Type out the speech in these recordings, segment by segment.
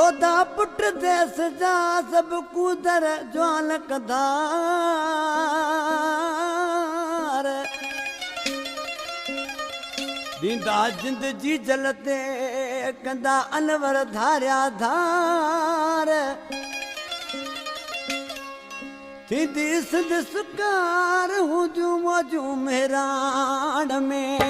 जोधा पुट देस जा सब कूदर ज्वाल कदार दींदा जिंद जी जलते कंदा अनवर धारिया धार थींदी सिंध सुकार हुजू मौजू मेराण में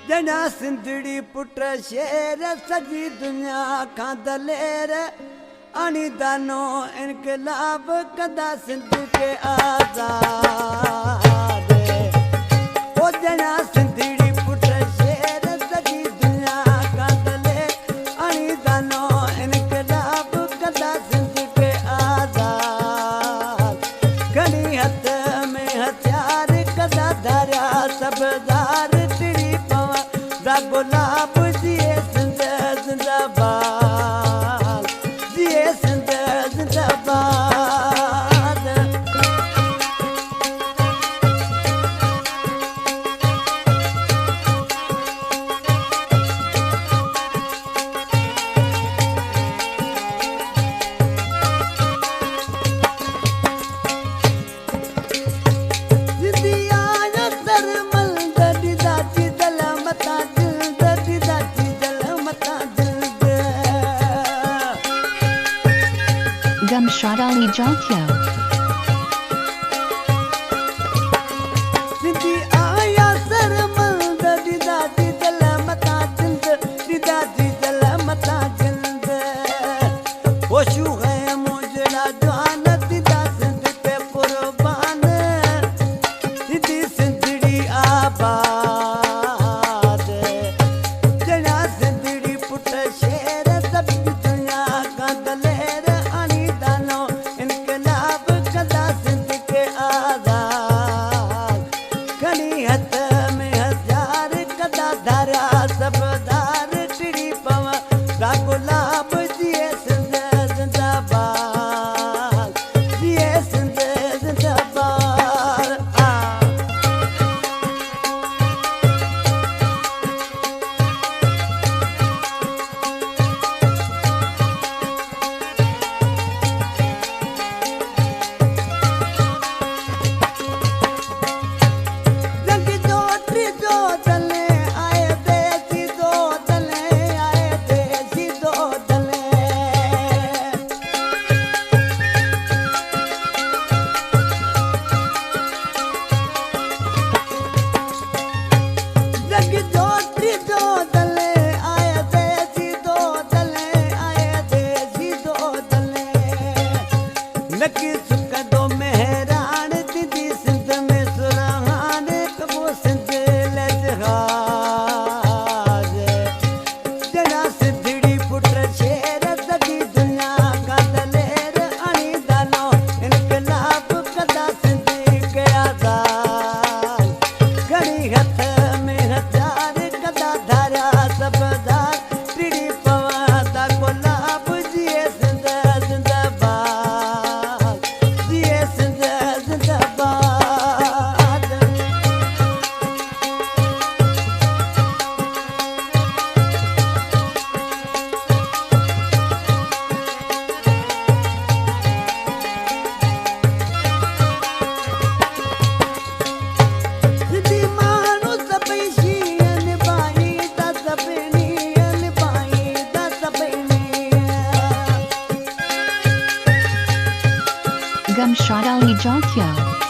जना सिंधड़ी पुट शेर सजी दुनिया खां दलेर आनी दानो इनकलाब कंदा सिंध के आज़ाद ओ जना सिंधड़ी पुट शेर सजी दुनिया खां दलेर आनी दानो इनकलाब कंदा सिंध के आज़ाद घणी हथ में हथियार कंदा धारिया सबदार गुलाब जिए सिंध जिंदाबाद जिए सिंध जिंदाबाद Gumshot Ali Jalkyo. Sindhi aaya sarmand dida didal mata jind dida didal mata jind Hoshu hai mujra jwan dida sindh pe qurban Sindhi sindhdi abaad jana sindhdi put sher sab dunya ka daler सबदार टिड़ी पवा गुलाब जिए सिंध जिंदाबाद जिए सिंध जिंदाबाद जंग जो T जो दले lucky सुकदो Mehran दीदी सिंध में सुरहान कबो सिंध लजहाज जना सिंधड़ी पुट शेर सजी दुनिया का दलेर आनी दानो इनकलाब कंदा सिंध के आज़ाद घणी हथ में हथियार कंदा धारिया सबदार टिड़ी पवा गुलाब जिए सिंध जिंदाबाद Gumshot Ali Jalkyo.